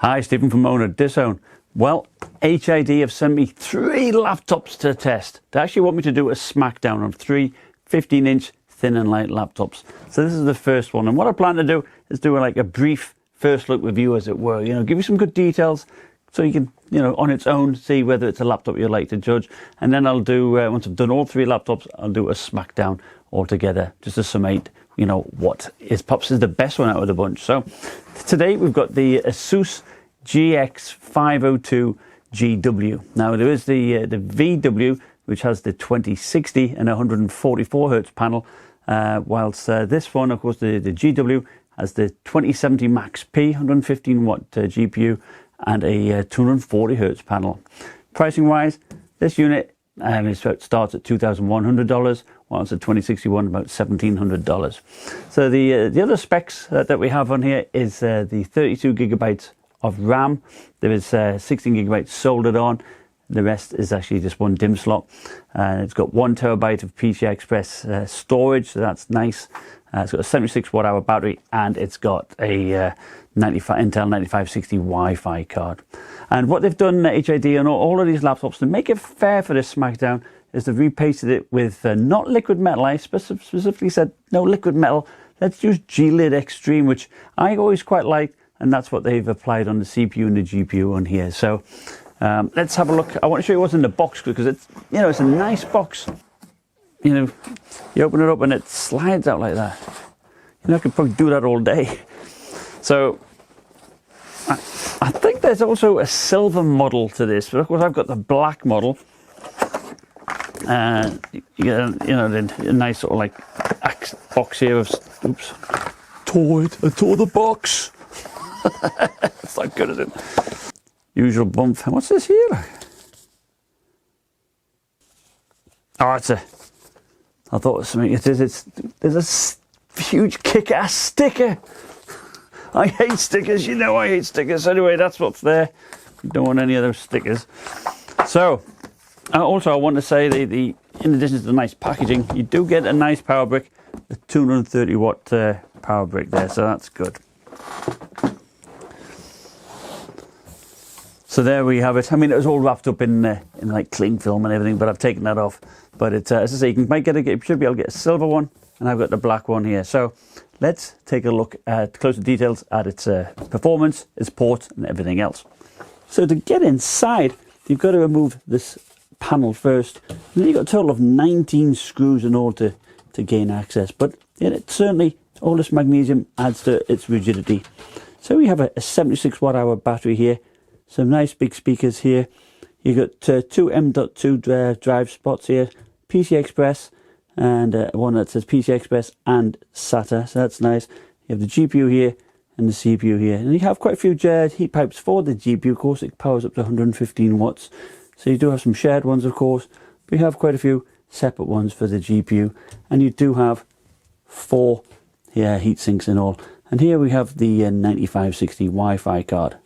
Hi, Stephen from Owner Disown. Well, HID have sent me 3 laptops to test. They actually want me to do a smackdown on 3 15-inch thin and light laptops. So this is the first one, and what I plan to do is do like a brief first look review, as it were. You know, give you some good details so you can, you know, on its own see whether it's a laptop you'd like to judge. And then I'll do, once I've done all 3 laptops, I'll do a smackdown altogether, just to summate, you know, what is perhaps is the best one out of the bunch. So today we've got the Asus GX502GW. Now there is the VW, which has the 2060 and 144 Hz panel, whilst this one, of course, the GW has the 2070 Max P 115 watt GPU and a 240 Hz panel. Pricing wise, this unit starts at $2,100, whilst the 2061 about $1,700. So the other specs that we have on here is the 32 gigabytes of RAM. There is 16 gigabytes soldered on. The rest is actually just one DIMM slot. It's got 1 terabyte of PCI Express storage, so that's nice. It's got a 76 watt hour battery, and it's got a Intel 9560 Wi-Fi card. And what they've done, HID, on all of these laptops to make it fair for this smackdown is they've repasted it with not liquid metal. I specifically said no liquid metal. Let's use Gelid Extreme, which I always quite like, and that's what they've applied on the CPU and the GPU on here. So let's have a look. I want to show you what's in the box, because it's, you know, it's a nice box. You know, you open it up and it slides out like that. You know, I could probably do that all day. So I think there's also a silver model to this, but of course I've got the black model. You get a nice sort of like box here of, oops, I tore the box. It's not good, is it? Usual bump. What's this here? Oh, it's a, I thought it was something. It is. There's a huge kick-ass sticker. I hate stickers. You know I hate stickers. Anyway, that's what's there. Don't want any of those stickers. So, also I want to say in addition to the nice packaging, you do get a nice power brick, a 230 watt power brick there. So that's good. So there we have it. I mean, it was all wrapped up in like cling film and everything, but I've taken that off. But it's, as I say, you should be able to get a silver one, and I've got the black one here. So let's take a look at closer details at its performance, its port, and everything else. So to get inside, you've got to remove this panel first. And then you've got a total of 19 screws in order to gain access. But it certainly, all this magnesium adds to its rigidity. So we have a 76 watt hour battery here. Some nice big speakers here. You've got 2 M.2 drive spots here, PCI Express, and one that says PCI Express and SATA, so that's nice. You have the GPU here and the CPU here, and you have quite a few heat pipes for the GPU. Of course, it powers up to 115 watts, so you do have some shared ones, of course, but you have quite a few separate ones for the GPU, and you do have 4 here heat sinks in all. And here we have the 9560 Wi-Fi card.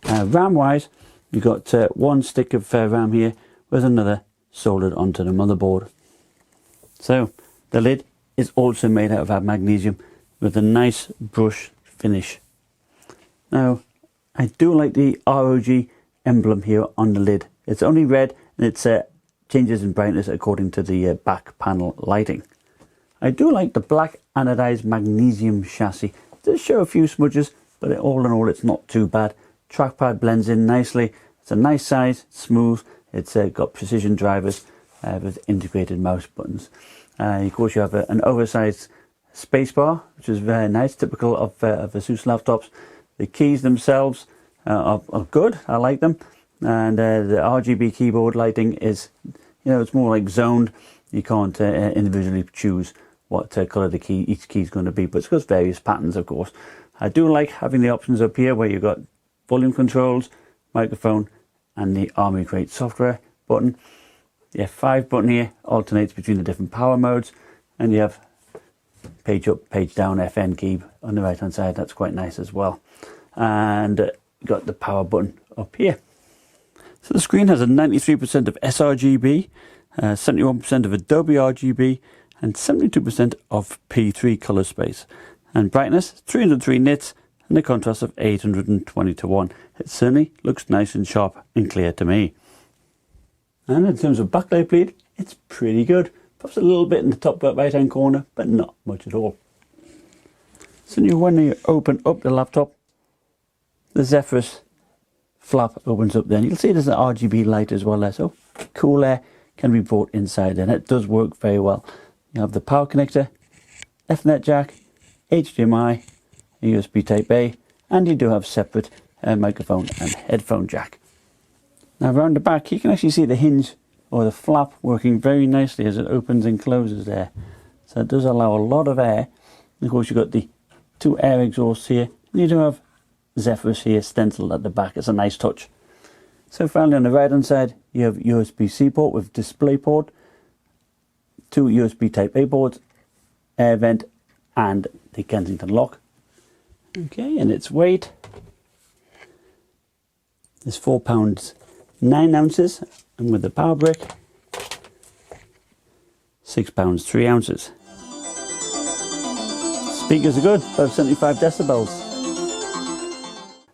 RAM wise, you've got 1 stick of RAM here with another soldered onto the motherboard. So the lid is also made out of magnesium with a nice brush finish. Now I do like the ROG emblem here on the lid. It's only red, and it changes in brightness according to the back panel lighting. I do like the black anodized magnesium chassis. It does show a few smudges, but all in all it's not too bad. Trackpad blends in nicely. It's a nice size, smooth. It's got precision drivers with integrated mouse buttons. Of course, you have an oversized spacebar, which is very nice, typical of Asus laptops. The keys themselves are good. I like them. And the RGB keyboard lighting is, you know, it's more like zoned. You can't individually choose what color each key is going to be, but it's got various patterns, of course. I do like having the options up here where you've got volume controls, microphone, and the Army Crate software button. The F5 button here alternates between the different power modes, and you have page up, page down FN key on the right hand side. That's quite nice as well. And you've got the power button up here. So the screen has a 93% of sRGB, 71% of Adobe RGB, and 72% of P3 color space. And brightness, 303 nits, and a contrast of 820:1. It certainly looks nice and sharp and clear to me. And in terms of backlight bleed, it's pretty good. Perhaps a little bit in the top right hand corner, but not much at all. So when you open up the laptop, the Zephyrus flap opens up, then you'll see there's an RGB light as well there, so cool air can be brought inside, and it does work very well. You have the power connector, Ethernet jack, HDMI, a USB type A, and you do have separate microphone and headphone jack. Now around the back you can actually see the hinge or the flap working very nicely as it opens and closes there. So it does allow a lot of air. And of course you've got the two air exhausts here, and you do have Zephyrus here stenciled at the back. It's a nice touch. So finally on the right hand side you have USB-C port with display port, two USB type A ports, air vent, and the Kensington lock. Okay, and its weight is 4 pounds 9 ounces, and with the power brick 6 pounds 3 ounces. Speakers are good, about 75 decibels.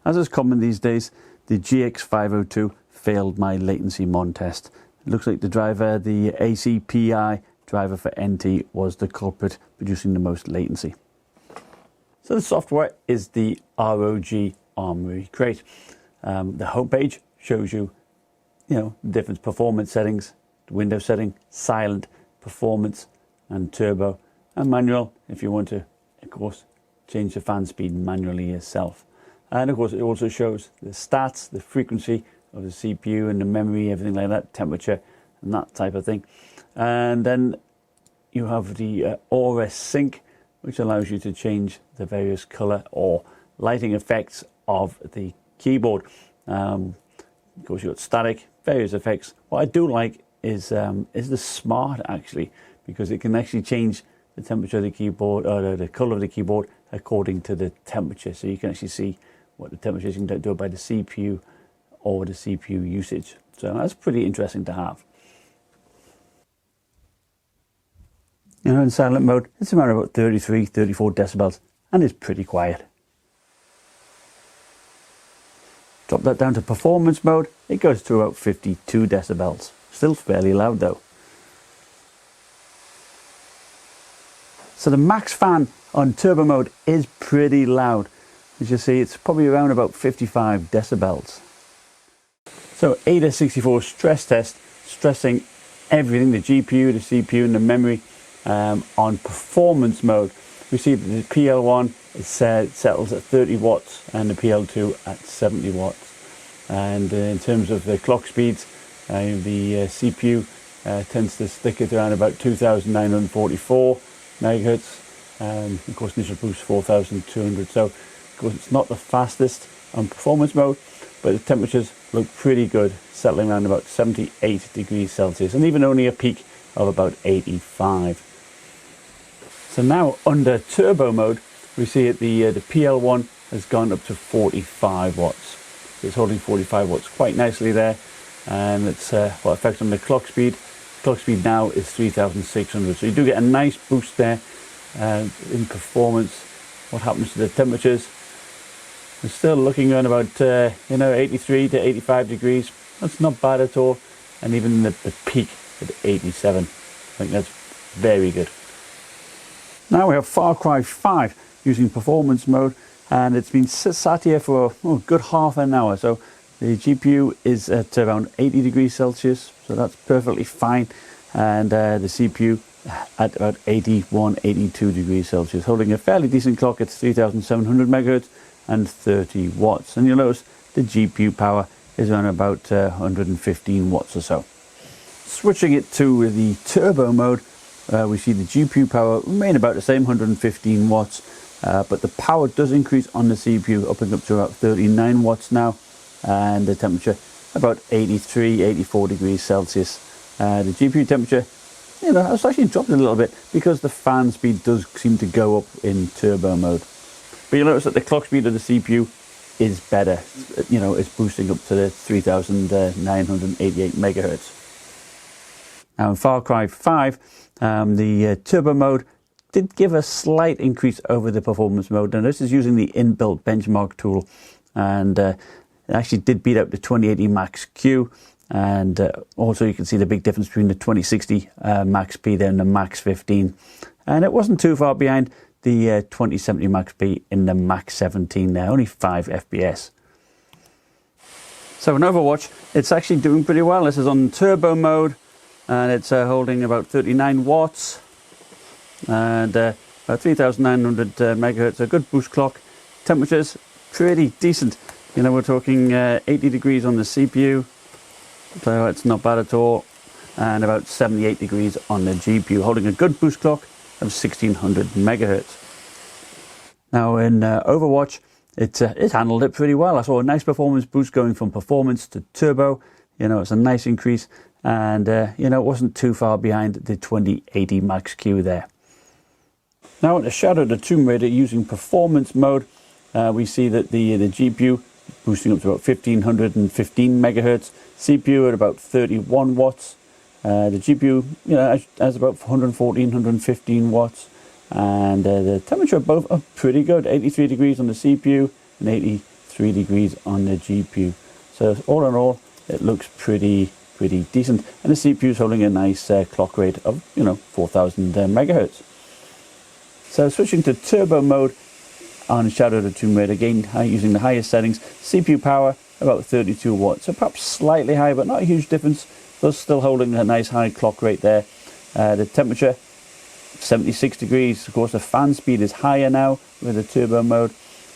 As is common these days, the GX502 failed my latency mon test. It looks like the driver, the ACPI driver for NT, was the culprit producing the most latency. So the software is the ROG Armoury Crate. The homepage shows you, different performance settings, Windows setting, silent, performance, and turbo, and manual if you want to, of course, change the fan speed manually yourself. And of course it also shows the stats, the frequency of the CPU and the memory, everything like that, temperature and that type of thing. And then you have the Aura Sync, which allows you to change the various color or lighting effects of the keyboard. Of course you've got static, various effects. What I do like is the Smart, actually, because it can actually change the temperature of the keyboard, or the color of the keyboard, according to the temperature. So you can actually see what the temperature is. You can do it by the CPU or the CPU usage. So that's pretty interesting to have. In silent mode, it's around about 33, 34 decibels, and it's pretty quiet. Drop that down to performance mode, it goes to about 52 decibels. Still fairly loud though. So the max fan on turbo mode is pretty loud. As you see, it's probably around about 55 decibels. So AIDA64 stress test, stressing everything, the GPU, the CPU and the memory. On performance mode, we see that the PL1 settles at 30 watts and the PL2 at 70 watts. And in terms of the clock speeds, the CPU tends to stick at around about 2,944 megahertz. Of course, initial boost 4,200. So of course it's not the fastest on performance mode, but the temperatures look pretty good, settling around about 78 degrees Celsius, and even only a peak of about 85. So now under turbo mode, we see that the PL1 has gone up to 45 watts. So it's holding 45 watts quite nicely there, and it's what affects on the clock speed. Clock speed now is 3,600. So you do get a nice boost there in performance. What happens to the temperatures? We're still looking around about 83 to 85 degrees. That's not bad at all, and even the peak at 87. I think that's very good. Now we have Far Cry 5 using performance mode, and it's been sat here for a good half an hour. So the GPU is at around 80 degrees Celsius, so that's perfectly fine, and the CPU at about 81, 82 degrees Celsius, holding a fairly decent clock at 3,700 megahertz and 30 watts. And you'll notice the GPU power is around about 115 watts or so. Switching it to the turbo mode, we see the GPU power remain about the same, 115 watts, but the power does increase on the CPU, up to about 39 watts now, and the temperature about 83, 84 degrees Celsius. The GPU temperature, it's actually dropped a little bit because the fan speed does seem to go up in turbo mode. But you'll notice that the clock speed of the CPU is better. It's boosting up to the 3,988 megahertz. Now in Far Cry 5, the turbo mode did give a slight increase over the performance mode. Now this is using the inbuilt benchmark tool, and it actually did beat out the 2080 Max Q, and also you can see the big difference between the 2060 Max P there and the Max 15, and it wasn't too far behind the 2070 Max P in the Max 17 there, only 5 FPS. So in Overwatch, it's actually doing pretty well. This is on turbo mode, and it's holding about 39 watts and about 3,900 megahertz, a good boost clock. Temperatures pretty decent. You know, we're talking 80 degrees on the CPU, so it's not bad at all, and about 78 degrees on the GPU, holding a good boost clock of 1600 megahertz. Now in Overwatch, it handled it pretty well. I saw a nice performance boost going from performance to turbo. You know, it's a nice increase, and you know, it wasn't too far behind the 2080 Max Q there. Now in the Shadow of the Tomb Raider, using performance mode, we see that the GPU boosting up to about 1515 megahertz, CPU at about 31 watts. The GPU, you know, has about 114, 115 watts, and the temperature of both are pretty good. 83 degrees on the CPU and 83 degrees on the GPU. So all in all, it looks pretty decent, and the CPU is holding a nice clock rate of, you know, 4,000 megahertz. So switching to turbo mode on Shadow of the Tomb Raider, again using the highest settings, CPU power about 32 watts, so perhaps slightly high, but not a huge difference. Thus still holding a nice high clock rate there. The temperature 76 degrees. Of course, the fan speed is higher now with the turbo mode.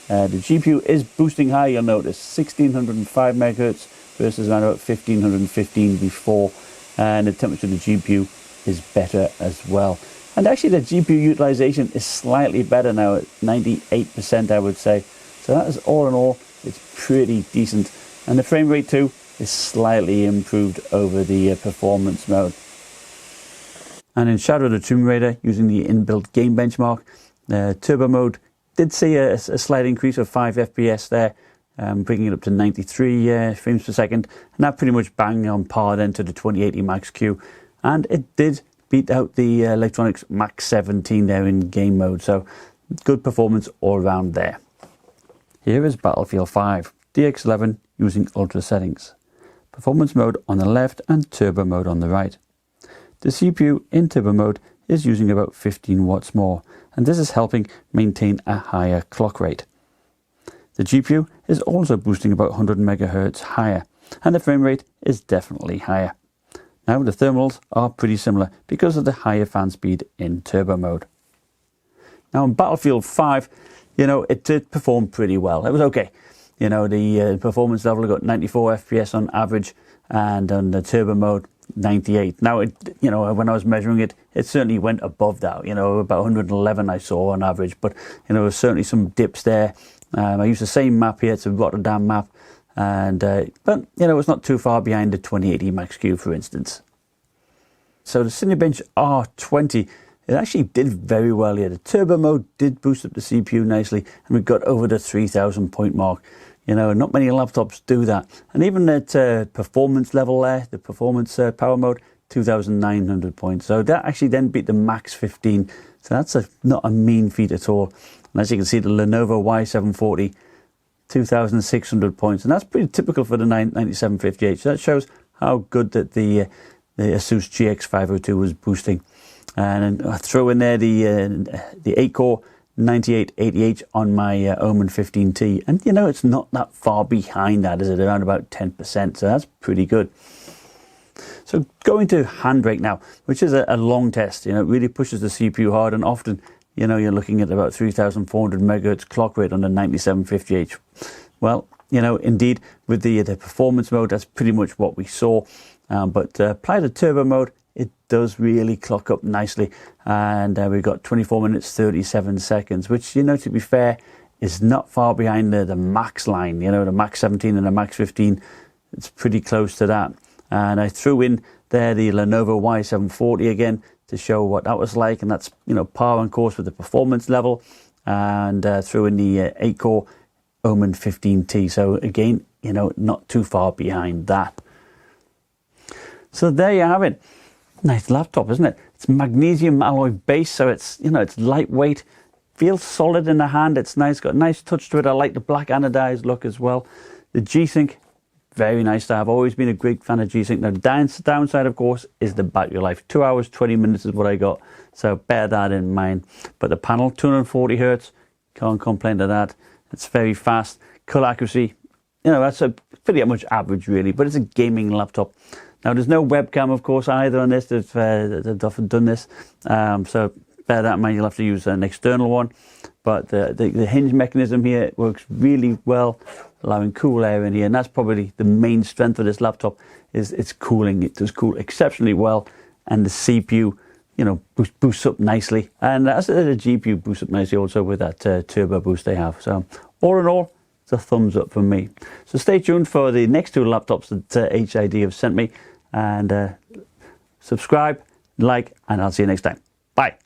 The GPU is boosting high, you'll notice 1605 megahertz versus around about 1515 before, and the temperature of the GPU is better as well. And actually the GPU utilization is slightly better now at 98%, I would say. So that is all in all, it's pretty decent. And the frame rate too is slightly improved over the performance mode. And in Shadow of the Tomb Raider, using the inbuilt game benchmark, turbo mode did see a slight increase of 5 FPS there, bringing it up to 93 frames per second, and that pretty much bang on par then to the 2080 Max Q, and it did beat out the Electronics Max 17 there in game mode, so good performance all around there. Here is Battlefield 5 DX11 using ultra settings. Performance mode on the left and turbo mode on the right. The CPU in turbo mode is using about 15 watts more, and this is helping maintain a higher clock rate. The GPU is also boosting about 100 megahertz higher, and the frame rate is definitely higher. Now the thermals are pretty similar because of the higher fan speed in turbo mode. Now in Battlefield 5, you know, it did perform pretty well. It was okay. You know, the performance level got 94 FPS on average, and on the turbo mode 98. Now, you know, when I was measuring it, it certainly went above that. You know, about 111 I saw on average, but you know, there was certainly some dips there. I used the same map here, it's a Rotterdam map, and but you know, it's not too far behind the 2080 Max Q, for instance. So the Cinebench R20, it actually did very well here. The turbo mode did boost up the CPU nicely, and we got over the 3,000 point mark. You know, not many laptops do that. And even at performance level there, the performance power mode, 2,900 points. So that actually then beat the Max 15. So that's not a mean feat at all. And as you can see, the Lenovo Y740, 2,600 points. And that's pretty typical for the 9750H. So that shows how good that the Asus GX502 was boosting. And I throw in there the 8-core 9880H on my Omen 15T, and you know, it's not that far behind that, is it? Around about 10%, so that's pretty good. So going to Handbrake now, which is a long test. You know, it really pushes the CPU hard, and often, you know, you're looking at about 3,400 megahertz clock rate on the 9750H. Well, you know, indeed, with the performance mode, that's pretty much what we saw. But apply the turbo mode, it does really clock up nicely, and we've got 24 minutes 37 seconds, which, you know, to be fair, is not far behind the Max line. You know, the Max 17 and the Max 15, it's pretty close to that. And I threw in there the Lenovo Y740 again to show what that was like, and that's, you know, par on course with the performance level, and threw in the 8-core Omen 15T. So again, you know, not too far behind that. So there you have it. Nice laptop, isn't it? It's magnesium alloy base, so it's, you know, it's lightweight, feels solid in the hand. It's nice, got a nice touch to it. I like the black anodized look as well. The Gsync, very nice to have. Always been a great fan of Gsync. Now, the downside, of course, is the battery life. 2 hours, 20 minutes is what I got, so bear that in mind. But the panel, 240 hertz, can't complain to that. It's very fast. Color accuracy, you know, that's a pretty much average, really, but it's a gaming laptop. Now, there's no webcam, of course, either on this. They've often done this, so bear that in mind. You'll have to use an external one. But the hinge mechanism here works really well, allowing cool air in here, and that's probably the main strength of this laptop, is its cooling. It does cool exceptionally well, and the CPU, you know, boosts up nicely, and as the GPU boosts up nicely also with that turbo boost they have. So all in all, it's a thumbs up from me. So stay tuned for the next two laptops that HID have sent me, and subscribe, like, and I'll see you next time. Bye.